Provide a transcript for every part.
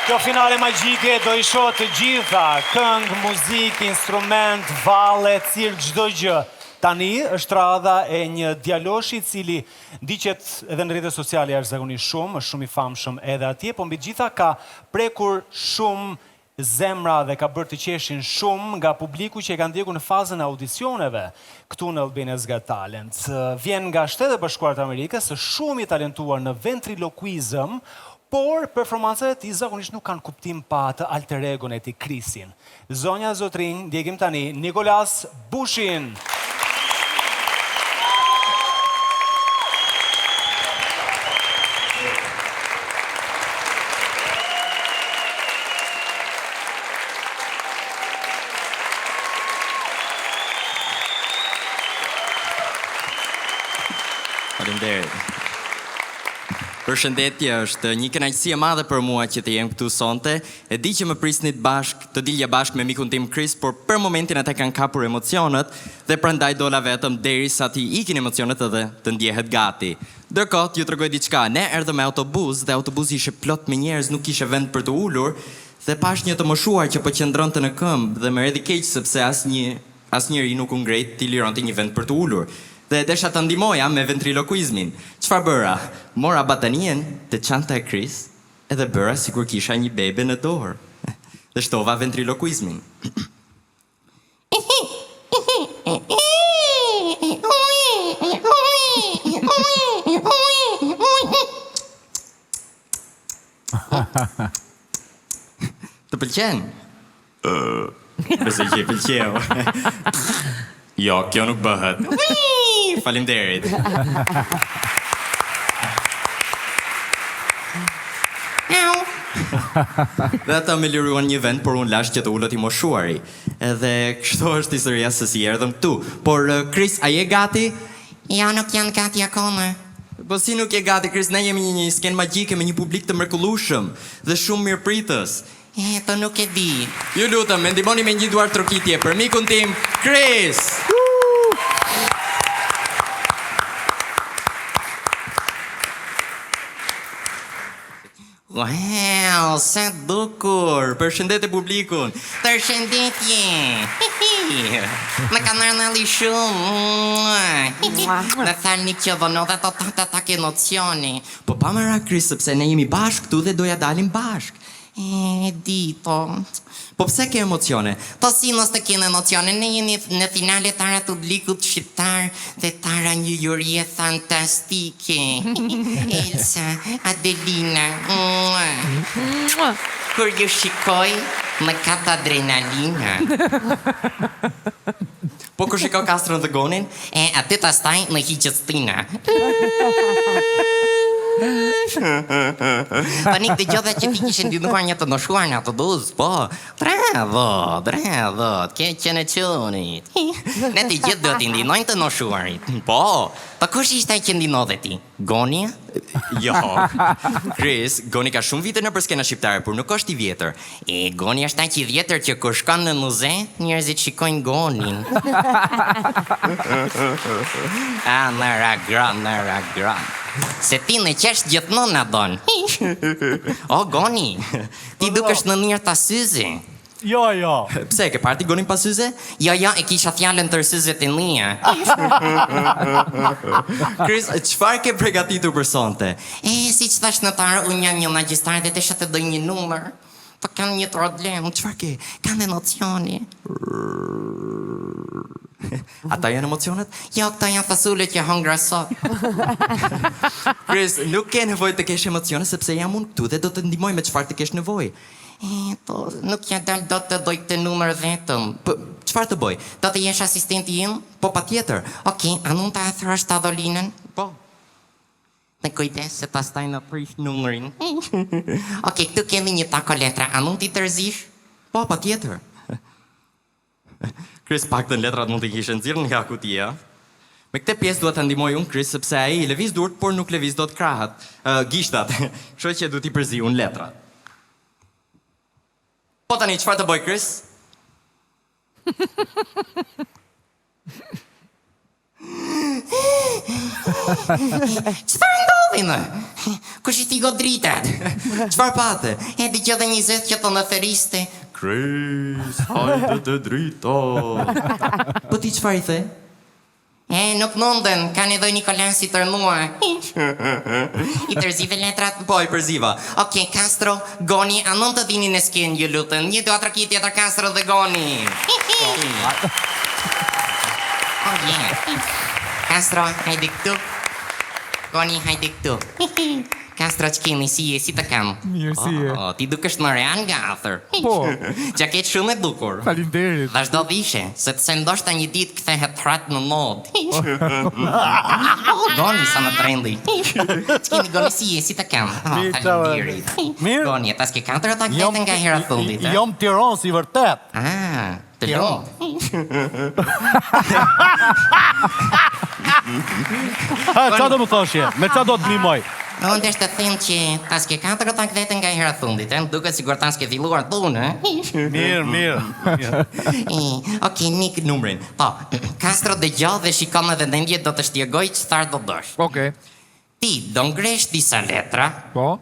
Kjo finale magjike do i shoh të gjitha, këngë, muzikë, instrument, valle, cirk, çdo gjë. Tani është radha e një djaloshi i cili ndiqet edhe në rrjetet sociale jashtëzakonisht shumë, është shumë i famshëm edhe atje, po mbi gjitha ka prekur shumë zemra dhe ka bërë të qeshin shumë nga publiku që e ka ndjekur në fazën e audicioneve këtu në Albania's Got Talent. Vjen nga Shtetet e Bashkuara të Amerikës, është shumë i talentuar në ventriloquism, por performancat e tij zakonisht nuk kanë kuptim pa atë alter egon e tij Chrisin. Zonja e zotrinj, ndjekim tani Nikolas Bushin. Faleminderit. Përshëndetje, është një kënaqësi e madhe për mua që të jem këtu sonte. E di që më prisnit të dilja bashkë me mikun tim Chris, por për momentin ata kanë kapur emocionet dhe prandaj dola vetëm derisa t'i ikin emocionet edhe të ndjehet gati. Ndërkohë, t'ju tregoj diçka, ne erdhëm me autobus dhe autobusi ishte plot me njerëz, nuk kishte vend për të ulur dhe pash një të moshuar që po qëndronte në këmbë dhe më redhi keq sepse asnjëri nuk u ngrejt t'i lironte një vend për të ulur. Dhe desha të ndihmoja me ventriloquizmin. Çfarë bëra? Mora batanien të çanta e Chris edhe bëra sikur kisha një bebe në dorë. Dhe shtova ventriloquizmin. Të pëlqen? Besoj që i pëlqeu. Jo, kjo nuk bëhet. Faleminderit. Dhe ata me liruan një vend, por unë lash që të ullët i moshuari. Edhe kështu është historia se si erdhëm këtu. Por, Chris, a je gati? Jo, nuk janë gati akoma. Po si nuk je gati, Chris? Ne jemi një skenë magjike me një publik të mrekullueshëm dhe shumë mirëpritës. Po nuk e di. Ju lutem, me ndihmoni me një duar trokitje për mikun tim, Chris! Wow, sa dukur! Përshëndetje publikun! Përshëndetje! Më kanë ardhur shumë. Në thalni që vonove të tak emocioni. Po pa më ra, Chris, sepse ne jemi bashkë këtu dhe doja dalim bashkë. Di, po. Po pse ke emocione? Po si mos të kene emocione, ne jemi në finale tara të publikut shqiptar dhe tara një jurie fantastike. Elsa, Adelina. Kur ju shikoj, më kap adrenalina. Po kur shikoj Kastrën dhe Gonin? Aty pastaj më hiqet stina. Po nik të gjodha që ti kishe ndihmuar një të noshuar në autobus. Po, bravo, ke qenë qunit. Ne të gjithë do t'i ndihmojnë të noshuarit. Po, Po kush ishte ai që ndihmonte ti? Goni? jo. Chris, Goni ka shumë vite në skena shqiptare, por nuk është i vjetër. Goni është aq i vjetër që kur shkon në muze, njerëzit shikojnë Gonin. Nëra gran. Se ti në qesh gjithmonë na don. O, Goni, ti dukesh në mirë ta syze. Jo. Pse, ke parti Gonin pa syze? Jo, e kisha fjallën tër syzet e mia. Chris, çfarë ke përgatitur për sonte? Si që thash në tarë, unë jam një magjistar dhe të të doj një numër. Po kam një problem. Çfarë ke? Kam emocioni. Ata janë emocionet? Jo, këta janë fasullet që hongra sot. Chris, nuk ke nevojë të kesh emocione sepse jam unë këtu dhe do të ndihmoj me çfarë të kesh nevojë. Po, nuk ja dal do të doj këtë numër vetëm. Po, çfarë të bëj? Do të jesh asistenti im? Po, patjetër. Okej, a mund ta afrosh tadolinën? Po. Me kujdes se pastaj në prish numrin. Okej, këtu kemi një tako letra. A mund t'i tërzish? Po, patjetër. Chris, paktën letrat mund t'i kishe nxirr nga kutia. Me këtë pjesë duhet ta ndihmoj unë Chris sepse ai i lëviz durt, por nuk lëviz dot krahat, gishtat. Kështu që duhet i përzi unë letrat. Po tani çfarë të bëj, Chris? Çfarë ndodhi më? Kush I ti godritat? Çfarë pate? E di që dhe një zët që të në feriste. Chris, hajde të drita. Po ti çfarë I the? Nuk munden, kanë edhe Nikolasi tërnuar. I tërzive letrat? Po, I përziva. Okej, Castro, Goni, a mund të dini në skenë ju lutën? 1, 2, 3 tjetër Castro dhe Goni. Castro, hajde këtu. Goni, hajde këtu. Castro, që kemi, si të kam? Mirë, si je. Ti dukesh më real nga Arthur. Po. Gjaket shumë e bukur. Faleminderit. Vazhdo dhishe, sepse ndoshta një ditë kthehet trat në mod. Goni sa në trendi. Ç'kemi Goni si të kam? Faleminderit. Mirë. Goni, ta s'ke 4 ata këtën nga hera fundit. Jom Tiran si vërtet. Të lumë. Qa do më thoshje? Me qa do të mimoj? Unë desh të them që ta s'ke 4 ata këtën nga hera fundit. Duket sigur ta s'ke filluar punë. Mirë. Okej, nik numrin. Po, Castro dëgjoj dhe shikon edhe ndjenjë do të shpjegoj çfarë do bësh. Okej. Ti do ngresh disa letra, Po.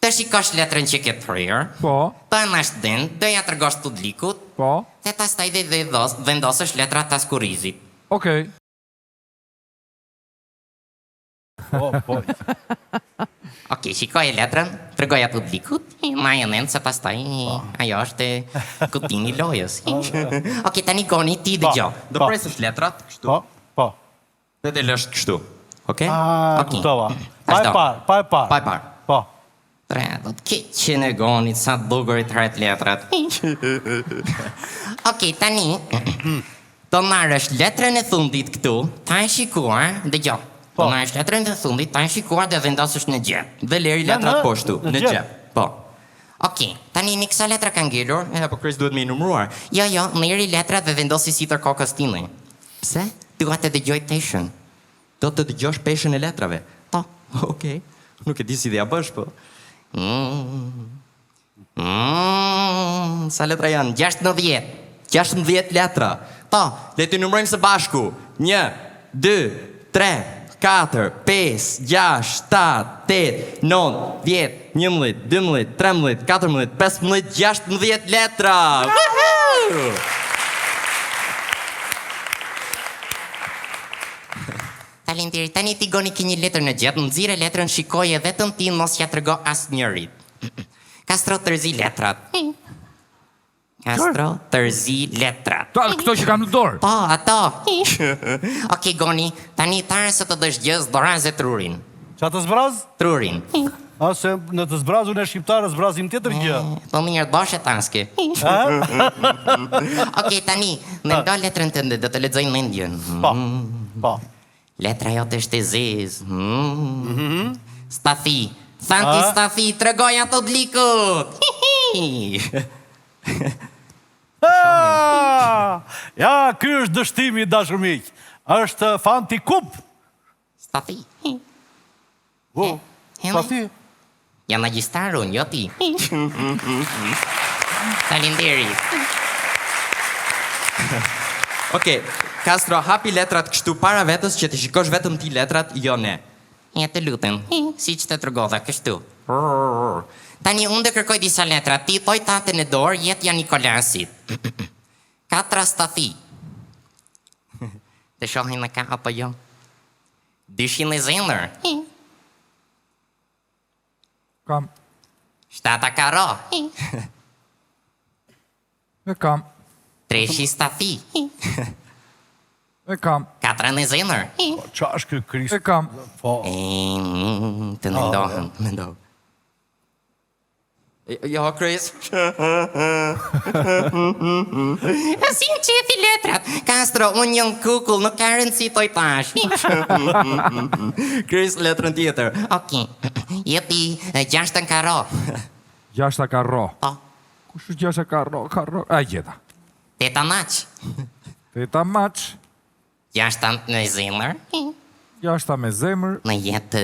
të shikosh letrën që ke prirë, Po. të anash den, do ja tregosh publikut, Po. dhe pastaj dhe vendosësh letrat tas kurrizit. Okej. Po. Okej, shikoj letrën, tregoja publikut, marrë se pastaj ajo është kutimi I lojës. Okej, tani Goni, ti dëgjoj. Do presësh letrat kështu. Po. Dhe të lësh kështu. Okej? Kuptova. Vazhdo. Pa e par. Pa e parë. Po. Tre, do të keqen e Gonit, sa të bukurit hret letrat. Okej, tani, do marrësh letrën e fundit këtu, ta e shikuar, dëgjoj. Do marrësh letrën e fundit, ta e shikuar dhe vendosësh në gjep. Dhe leri letrat poshtu, në gjep. Po. Okej, tani një kësa letra kanë ngelur. Po Chris duhet me I numruar. Jo, merri letrat dhe vendosi sitër kokës time. Pse? Dua të dëgjoj peshën. Do të dëgjosh peshën e letrave. Po. Okej. Nuk e di si dhe ja bësh, po. Sa letra janë? 16. 16 letra. Po. Le të numrojmë së bashku. 1, 2, 3, 4, 5, 6, 7, 8, 9, 10, 11, 12, 13, 14, 15, 16 letra. Faleminderit. Tani ti Goni ke një letër në gjep, nxirre letrën, shikoje vetëm ti, mos ja trego asnjërit. Castro tërzi letrat. Castro tërzi letrat. Këto që kam në dorë. Po, ato. Okej, Goni, tani tare se të dësh gjës, doraze trurin. Qa të zbraz? Trurin. Se në të zbrazun e shqiptarë, zbrazim tjetër gjë. Po mirë, boshe taske. Okej, tani, mendo letrën tënde, do të lexoj mendjen. Po. Letra jote është e zezë. Stafi. Santi Stafi, tregoja të publikut. Ja, ky është dështimi I dashur miq. Është Fanti Kup. Stafi. Stafi. Ja magjistar unë, jo ti. Faleminderit. Okej, Castro, hapi letrat kështu para vetës që të shikosh vetëm ti letrat, jo ne. Ja të lutem, si që të tërgodha kështu. Tani unë dhe kërkoj disa letra, ti thoj tatën e dorë, jetja Nikolasit. 4 Stafi. Të shohin në ka apo jo? 200 e zemër. Kam. 7 Karo. E kam. 3 Stafi. E kam. 4 në zemër. Qa është kë Krist? E kam. Po. Të mendohen, mendohen. Jo, Chris. Si më qefi letrat. Castro, unë jënë kukull, nuk ka rëndësi toj tash. Chris, letrën tjetër. Okej, jepi 6 Karo. 6 Karo. Po, Kush është 6 Karo? A gjeta. 8 Maq. 8 Maç. 6 në zemër. 6 me zemër. Në jetë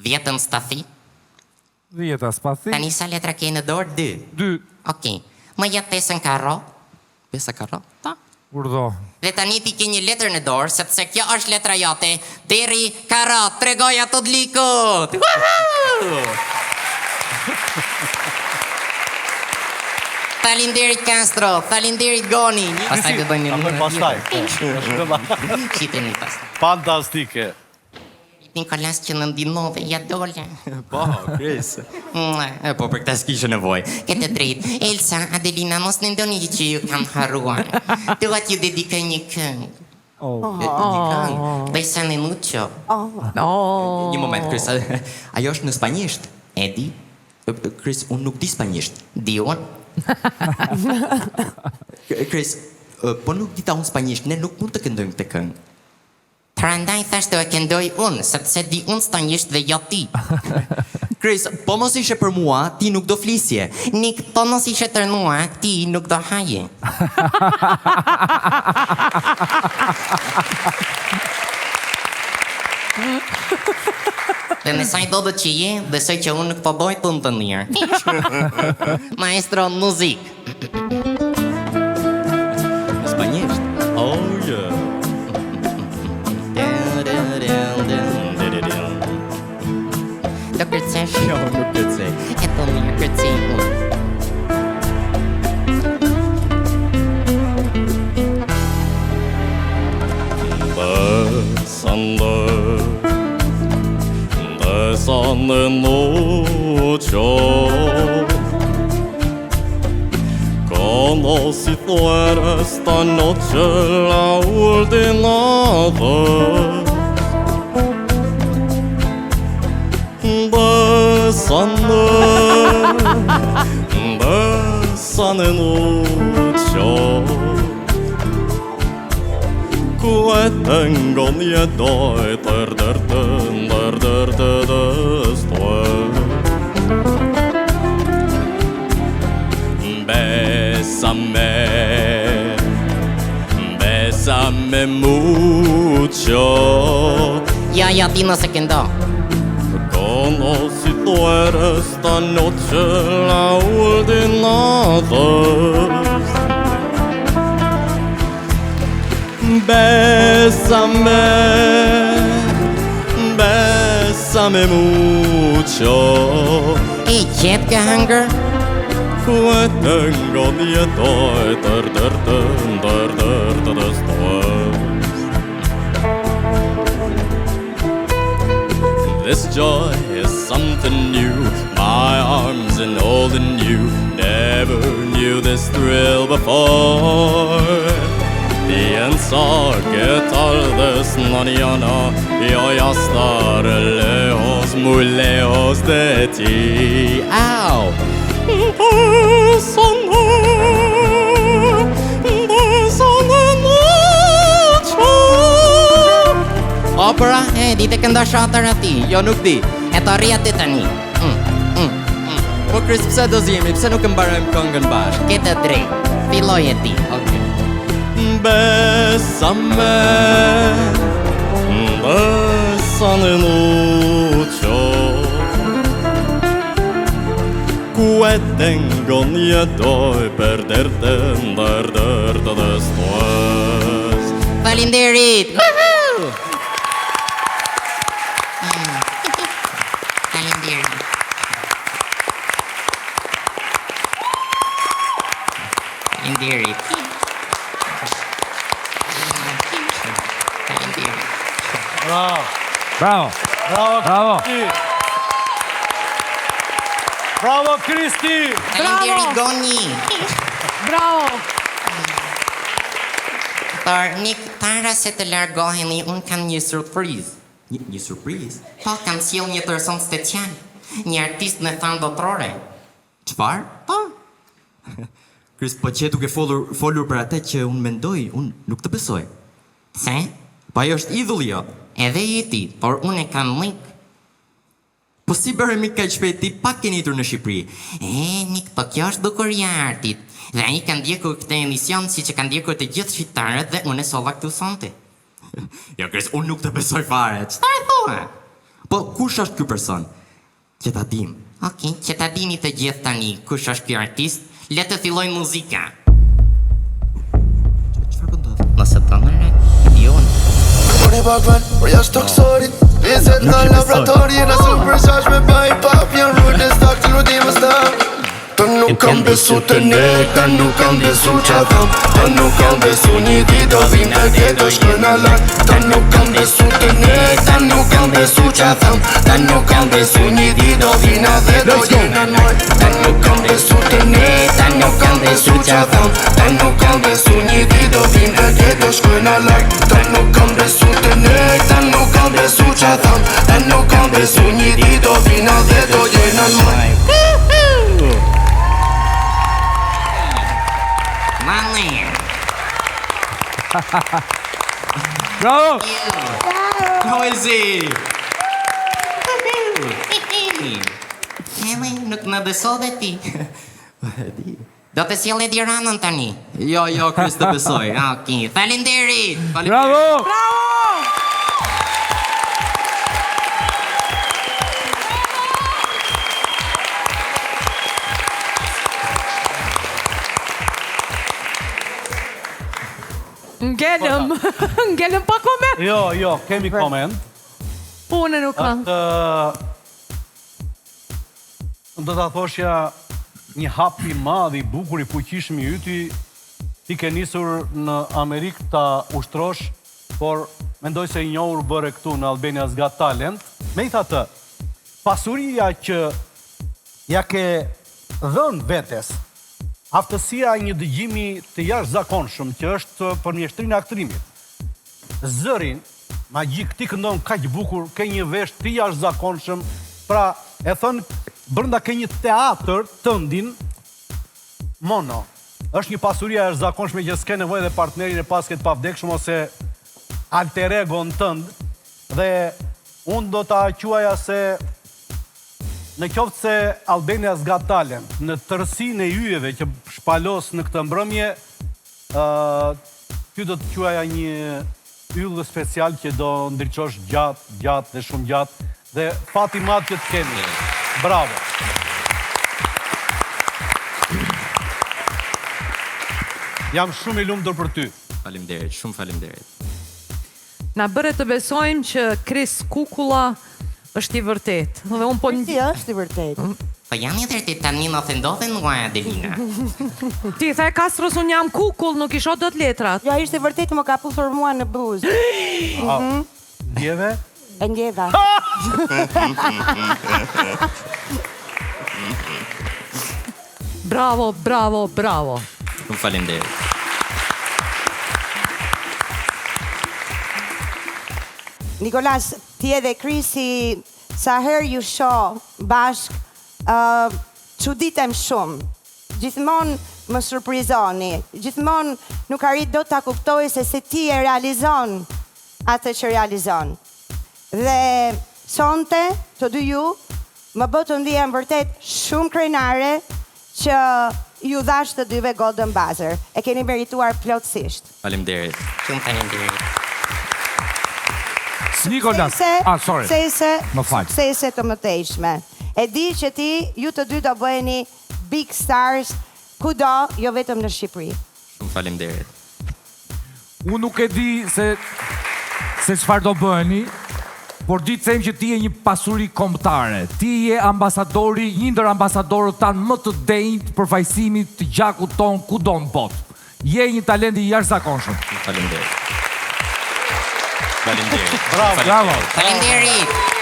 10 Stafi. 10 Spathi. Tani sa letra ke në dorë? 2. 2. Okej, më jetë 5 Karo. 5 Karo. Po, Urdhë. Dhe tani ti ke një letër në dorë, sepse kjo është letra jote. Deri Karat, tregoj ato d'likut. Falinderit Castro, falinderit Goni. Pastaj do bëjmë një Pastaj. Qiteni pastaj. Fantastike. Nikolas që në ndinove, ja dole. Po, Chris. Po për këtë s'kishe nevoj. Këtë drejt, Elsa, Adelina, mos në ndoni që ju kam harruar. Dua t'ju dedikoj një këngë. Një këngë. Besame mucho. Një moment, Chris. Ajo është në spanjisht. Edi, Chris, unë nuk di spanjisht. di unë. Chris, po nuk di ta unë spanjisht, ne nuk mund të këndojmë këtë këngë. Prandaj thash të e këndoj unë, sepse di unë spanjisht dhe jo ti. Chris, po mos ishe për mua, ti nuk do flisje. Nik, po mos ishe tër mua, ti nuk do haje. Dhe nësaj do dhe që je, besoj që unë nuk po boj punë të mirë. Maestro, muzik. Në spanjisht? Oh, yeah. Do kërcesh? Jo, nuk kërcej. E po mirë, kërcej unë. Bésame mucho, como si fuera esta noche la última vez. Bésame, bésame mucho, que tengo miedo de perderte después. Bésame, bésame mucho, Ja, ti no se këndo. como si fuera esta noche la última vez. Bésame, bésame mucho, Hey, qep ka hunger? que tengo miedo de perderte después. This joy is something new, my arms enholding you. Never knew this thrill before. Piensa que tal vez mañana yo ya estaré lejos, muy lejos de ti. Ow! Bésame, bésame mucho. Opera, di të këndo shatër ati. Jo, nuk di. E të rria të tani. Po Chris, pse do zjemi? Pse nuk e mbarojmë këngën bashkë? Këtë drejt, filloj e ti. Okej. Bésame, bésame mucho, que tengo miedo de perderte después. Falinderit! Falinderit. Falinderit. Falinderit. Bravo. Bravo. Bravo. Bravo. Bravo, Kristi. Falinderit Goni. Bravo! Por, Nik, para se të largohemi, unë kam një surprizë. Një surprizë? Po, kam sjell një person special. Një artist me fan botërore. Çfarë? Po, Chris, po që duke folur për atë që unë mendoj, unë nuk të besoj. pse? Po ajo është idhulli jo. Edhe i ti, por unë e kam mik. Po si bërë mik kaq shpejt ti pak ke nitur në Shqipëri? Nik, po kjo është bukuria e artit. Dhe ai ka ndjekur këtë emision si që ka ndjekur të gjithë shqiptarët dhe unë e solla këtu sonte. Jo, Chris, unë nuk të besoj fare. Çfarë thua? Po kush është ky person? Që ta dim. Okej, që ta dini të gjithë tani kush është ky artist, le të filloj muzika. Çfarë po ndodh? mos e tonë, Jon. Unë i bakmen, për jashtë toksorit Vizet nga laboratori Në super qash me baj pap Janë rrujt e stak të rudimës ta Të nuk kam besu të ne Të nuk kam besu qa tham Të nuk kam besu një dit Do vim të kjetë do shkën alar Të nuk kam besu të ne Të nuk kam besu qa tham Të nuk kam besu një dit Do vina dhe do jenë anoj Të nuk kam besu të ne Të nuk kam besu qa tham Të nuk kam besu një dit Do vim të kjetë do shkën alar Të nuk kam besu të ne Të nuk kam besu qa tham Të nuk kam besu një dit Do vina dhe do jenë anoj Mami. Bravo! Poezi! Nuk në besove ti. Do të sjellë Tiranën tani. Jo, Chris të besoj. Okej, faleminderit. Bravo! Ngellëm pa koment. Jo, kemi koment. Unë nuk kam. Do ta thoshja një hap i madh i bukur i fuqishëm i yti ti ke nisur në Amerikë ta ushtrosh, por mendoj se i njohur bëre këtu në Albania's Got Talent. Megjithatë, pasuria që ja ke dhënë vetes, aftësia një dëgjimi të jashtëzakonshëm që është për mjeshtrinë e aktrimit. Zërin magjik ti këndon kaq bukur, ke një vesh të jashtëzakonshëm, pra e thon brenda ke një teatr tëndin mono. Është një pasuri e jashtëzakonshme që s'ke nevojë dhe partnerin e pasket pavdekshëm ose alter egon tënd dhe unë do ta quaja se në qoftë se Albania's Got Talent, në tërësinë e yjeve që shpalos në këtë mbrëmje, ty do të quaja një yll special që do ndriçosh gjatë dhe shumë gjatë dhe fati madh që të kemi. Bravo. Jam shumë i lumtur për ty. Faleminderit, shumë faleminderit. Na bëre të besojmë që Chris Kukulla është i vërtet. Dhe unë po Si është i vërtet? Po jam i vërtet tani në ofendove nga Adelina. Ti the Kastros unë jam kukull, nuk i shoh dot letrat. Jo, ishte vërtet më ka pusur mua në buzë. Ndjeve? E ndjeva. Bravo, bravo, bravo. Shumë faleminderit. Nikolas, ti edhe Krisi, sa herë ju shoh bashk, çuditem shumë. Gjithmonë më surprizoni. Gjithmonë nuk arrit dot ta kuptoj se ti e realizon atë që realizon. Dhe sonte, të dy ju, më bë të ndihem vërtet shumë krenare që ju dhash të dyve Golden Buzzer. E keni merituar plotësisht. Faleminderit. Shumë faleminderit. Nikolas. Sorry. Më fal. Suksese të mëtejshme. E di që ti, ju të dy do bëheni big stars kudo, jo vetëm në Shqipëri. Shumë faleminderit. Unë nuk e di se çfarë do bëheni, por di të them që ti je një pasuri kombëtare. Ti je ambasadori, një ndër ambasadorët tanë më të denjtë për fajsimit të gjakut ton kudo në botë. Je një talent i jashtëzakonshëm. Faleminderit. Faleminderit. Bravo. Faleminderit.